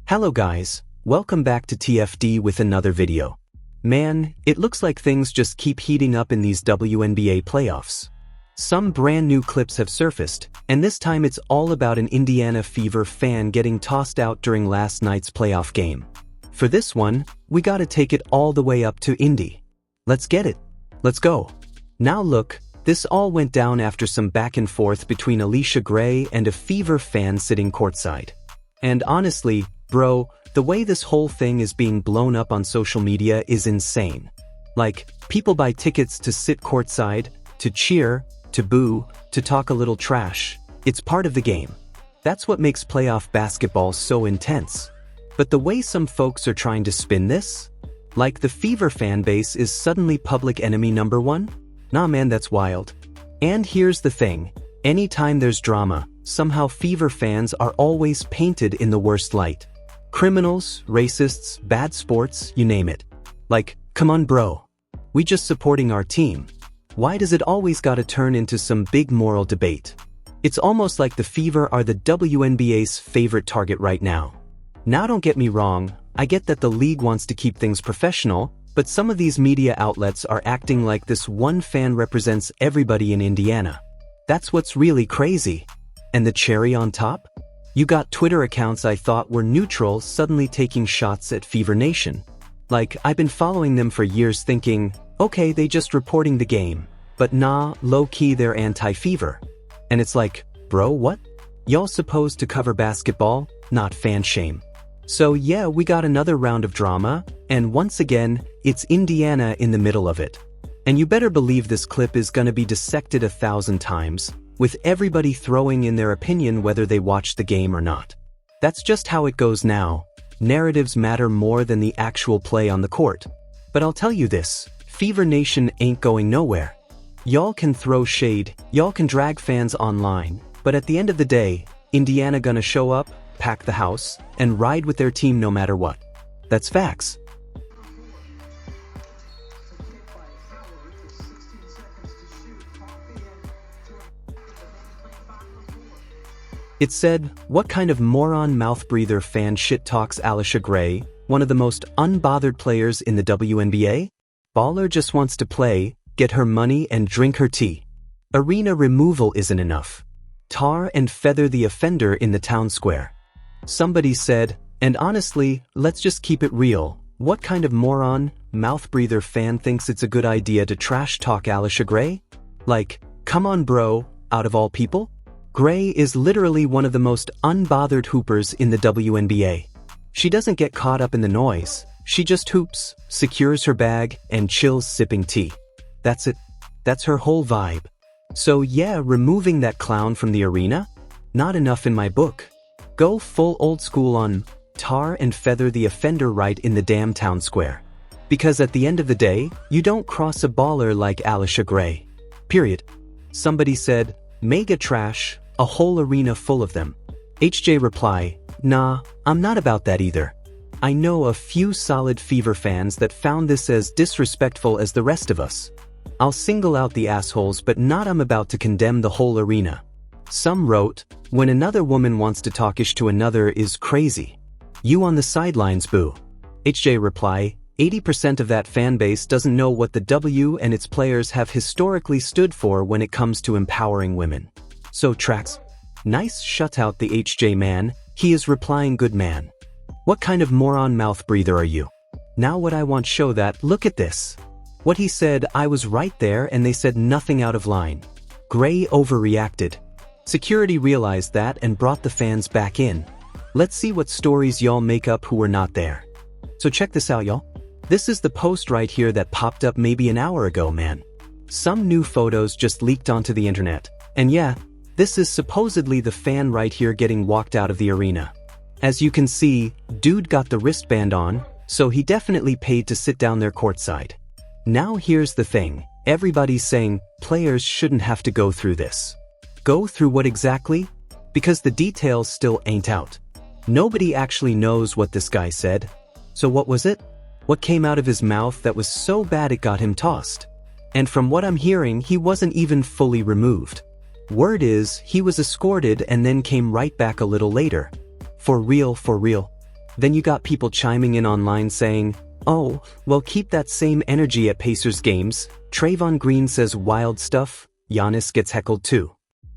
Hello guys, welcome back to TFD with another video. Man, it looks like things just keep heating up in these WNBA playoffs. Some brand new clips have surfaced, and this time it's all about an Indiana Fever fan getting tossed out during last night's playoff game. For this one, we gotta take it all the way up to Indy. Let's get it. Let's go. Now look, this all went down after some back and forth between Allisha Gray and a Fever fan sitting courtside. And honestly, bro, the way this whole thing is being blown up on social media is insane. Like, people buy tickets to sit courtside, to cheer, to boo, to talk a little trash. It's part of the game. That's what makes playoff basketball so intense. But the way some folks are trying to spin this? Like the Fever fan base is suddenly public enemy number one? Nah man, that's wild. And here's the thing. Anytime there's drama, somehow Fever fans are always painted in the worst light. Criminals, racists, bad sports, you name it. Like, come on bro. We just supporting our team. Why does it always gotta turn into some big moral debate? It's almost like the Fever are the WNBA's favorite target right now. Now don't get me wrong, I get that the league wants to keep things professional, but some of these media outlets are acting like this one fan represents everybody in Indiana. That's what's really crazy. And the cherry on top? You got Twitter accounts I thought were neutral suddenly taking shots at Fever Nation. Like, I've been following them for years thinking, okay, they just reporting the game. But nah, low-key they're anti-Fever. And it's like, bro, what? Y'all supposed to cover basketball, not fan shame. So yeah, we got another round of drama, and once again, it's Indiana in the middle of it. And you better believe this clip is gonna be dissected 1,000 times, with everybody throwing in their opinion whether they watched the game or not. That's just how it goes now. Narratives matter more than the actual play on the court. But I'll tell you this, Fever Nation ain't going nowhere. Y'all can throw shade, y'all can drag fans online, but at the end of the day, Indiana gonna show up, pack the house, and ride with their team no matter what. That's facts. It said, what kind of moron mouth-breather fan shit-talks Allisha Gray, one of the most unbothered players in the WNBA? Baller just wants to play, get her money and drink her tea. Arena removal isn't enough. Tar and feather the offender in the town square. Somebody said, and honestly, let's just keep it real, what kind of moron, mouth-breather fan thinks it's a good idea to trash-talk Allisha Gray? Like, come on bro, out of all people? Gray is literally one of the most unbothered hoopers in the WNBA. She doesn't get caught up in the noise, she just hoops, secures her bag, and chills sipping tea. That's it. That's her whole vibe. So yeah, removing that clown from the arena? Not enough in my book. Go full old school on tar and feather the offender right in the damn town square. Because at the end of the day, you don't cross a baller like Allisha Gray. Period. Somebody said, mega trash, a whole arena full of them. HJ reply, nah, I'm not about that either. I know a few solid Fever fans that found this as disrespectful as the rest of us. I'll single out the assholes but not I'm about to condemn the whole arena. Some wrote, when another woman wants to talk ish to another is crazy. You on the sidelines boo. HJ reply, 80% of that fan base doesn't know what the W and its players have historically stood for when it comes to empowering women. So tracks. Nice shutout the HJ man, he is replying good man. What kind of moron mouth breather are you? Now what I want show that, look at this. What he said, I was right there and they said nothing out of line. Gray overreacted. Security realized that and brought the fans back in. Let's see what stories y'all make up who were not there. So check this out y'all. This is the post right here that popped up maybe an hour ago man. Some new photos just leaked onto the internet. And yeah, this is supposedly the fan right here getting walked out of the arena. As you can see, dude got the wristband on, so he definitely paid to sit down there courtside. Now here's the thing, everybody's saying, players shouldn't have to go through this. Go through what exactly? Because the details still ain't out. Nobody actually knows what this guy said. So what was it? What came out of his mouth that was so bad it got him tossed? And from what I'm hearing, he wasn't even fully removed. Word is, he was escorted and then came right back a little later. For real, for real. Then you got people chiming in online saying, "Oh, well keep that same energy at Pacers games, Trayvon Green says wild stuff, Giannis gets heckled too."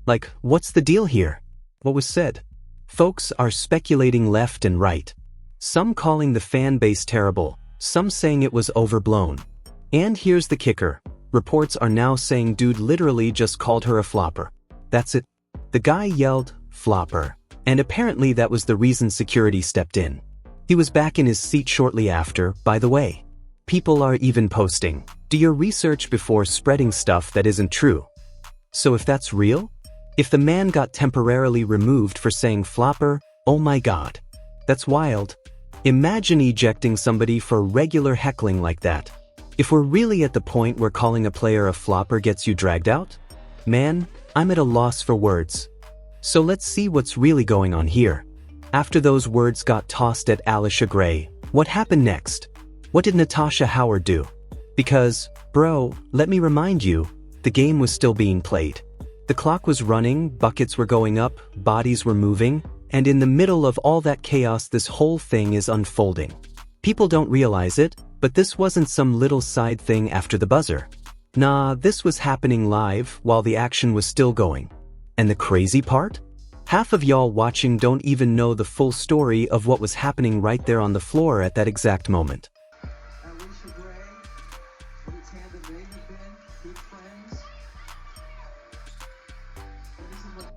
Like, what's the deal here? What was said? Folks are speculating left and right. Some calling the fan base terrible, some saying it was overblown. And here's the kicker. Reports are now saying dude literally just called her a flopper. That's it. The guy yelled, "flopper." And apparently that was the reason security stepped in. He was back in his seat shortly after, by the way. People are even posting, "Do your research before spreading stuff that isn't true." So if that's real? If the man got temporarily removed for saying flopper, oh my god. That's wild. Imagine ejecting somebody for regular heckling like that. If we're really at the point where calling a player a flopper gets you dragged out? Man, I'm at a loss for words. So let's see what's really going on here. After those words got tossed at Allisha Gray, what happened next? What did Natasha Howard do? Because, bro, let me remind you, the game was still being played. The clock was running, buckets were going up, bodies were moving, and in the middle of all that chaos this whole thing is unfolding. People don't realize it, but this wasn't some little side thing after the buzzer. Nah, this was happening live while the action was still going. And the crazy part? Half of y'all watching don't even know the full story of what was happening right there on the floor at that exact moment. Allisha Gray, what a tandem they have been, good friends. This is what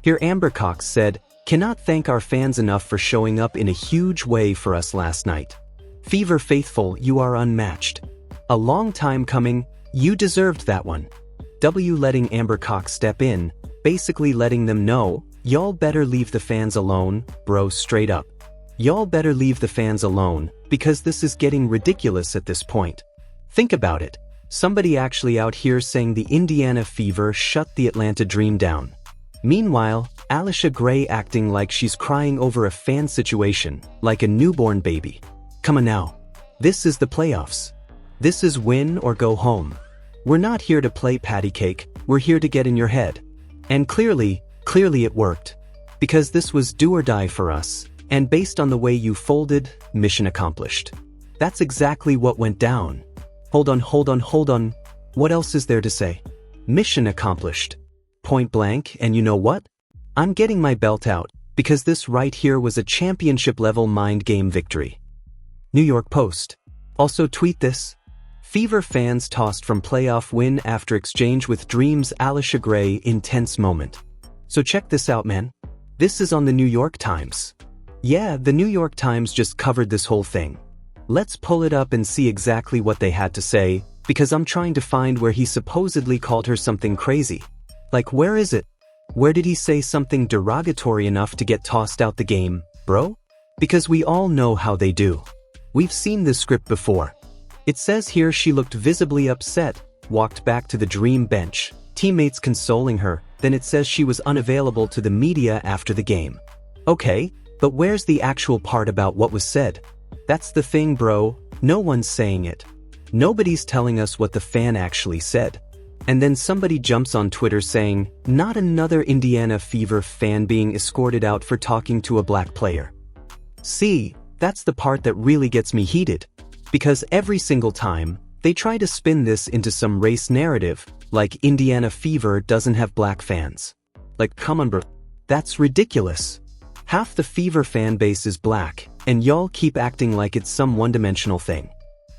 Here Amber Cox said, "Cannot thank our fans enough for showing up in a huge way for us last night. Fever faithful, you are unmatched. A long time coming, you deserved that one." W letting Amber Cox step in, basically letting them know, y'all better leave the fans alone, bro, straight up. Y'all better leave the fans alone, because this is getting ridiculous at this point. Think about it. Somebody actually out here saying the Indiana Fever shut the Atlanta Dream down. Meanwhile, Allisha Gray acting like she's crying over a fan situation, like a newborn baby. Come on now. This is the playoffs. This is win or go home. We're not here to play patty cake, we're here to get in your head. And clearly it worked. Because this was do or die for us, and based on the way you folded, mission accomplished. That's exactly what went down. Hold on. What else is there to say? Mission accomplished. Point blank, and you know what? I'm getting my belt out, because this right here was a championship-level mind game victory. New York Post. Also tweet this. Fever fans tossed from playoff win after exchange with Dream's Allisha Gray intense moment. So check this out, man. This is on the New York Times. Yeah, the New York Times just covered this whole thing. Let's pull it up and see exactly what they had to say, because I'm trying to find where he supposedly called her something crazy. Like, where is it? Where did he say something derogatory enough to get tossed out the game, bro? Because we all know how they do. We've seen this script before. It says here she looked visibly upset, walked back to the Dream bench, teammates consoling her, then it says she was unavailable to the media after the game. Okay, but where's the actual part about what was said? That's the thing, bro, no one's saying it. Nobody's telling us what the fan actually said. And then somebody jumps on Twitter saying, not another Indiana Fever fan being escorted out for talking to a black player. See, that's the part that really gets me heated. Because every single time, they try to spin this into some race narrative, like Indiana Fever doesn't have black fans. Like, come on bro, that's ridiculous. Half the Fever fan base is black, and y'all keep acting like it's some one-dimensional thing.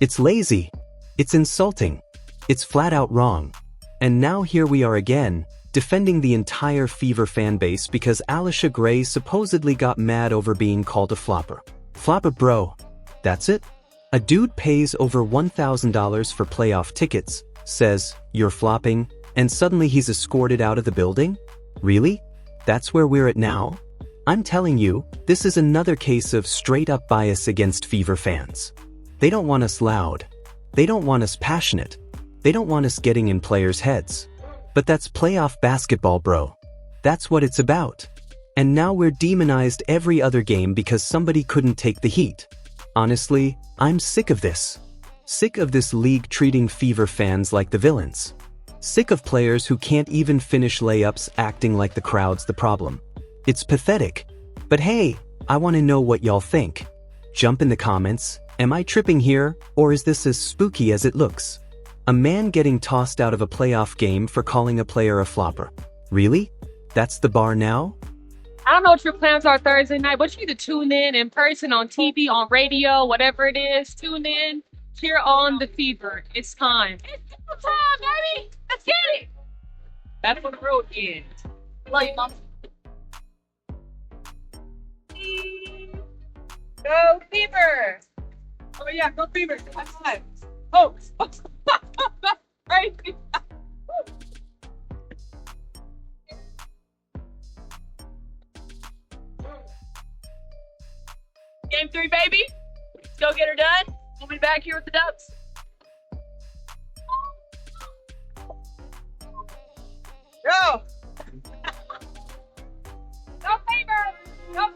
It's lazy. It's insulting. It's flat out wrong. And now here we are again, defending the entire Fever fan base because Allisha Gray supposedly got mad over being called a flopper. Flopper bro. That's it? A dude pays over $1,000 for playoff tickets, says, "You're flopping," and suddenly he's escorted out of the building? Really? That's where we're at now? I'm telling you, this is another case of straight-up bias against Fever fans. They don't want us loud. They don't want us passionate. They don't want us getting in players' heads. But that's playoff basketball, bro. That's what it's about. And now we're demonized every other game because somebody couldn't take the heat. Honestly, I'm sick of this. Sick of this league treating Fever fans like the villains. Sick of players who can't even finish layups acting like the crowd's the problem. It's pathetic. But hey, I want to know what y'all think. Jump in the comments. Am I tripping here, or is this as spooky as it looks? A man getting tossed out of a playoff game for calling a player a flopper. Really? That's the bar now? I don't know what your plans are Thursday night, but you need to tune in person, on TV, on radio, whatever it is. Tune in, cheer on the fever. It's time. It's time, baby. Let's get it. That's what the road is. Love you, Mom. Go fever. Oh yeah, go fever. High five. Oh, crazy. Game 3, baby. Let's go get her done. We'll be back here with the Dubs. Go!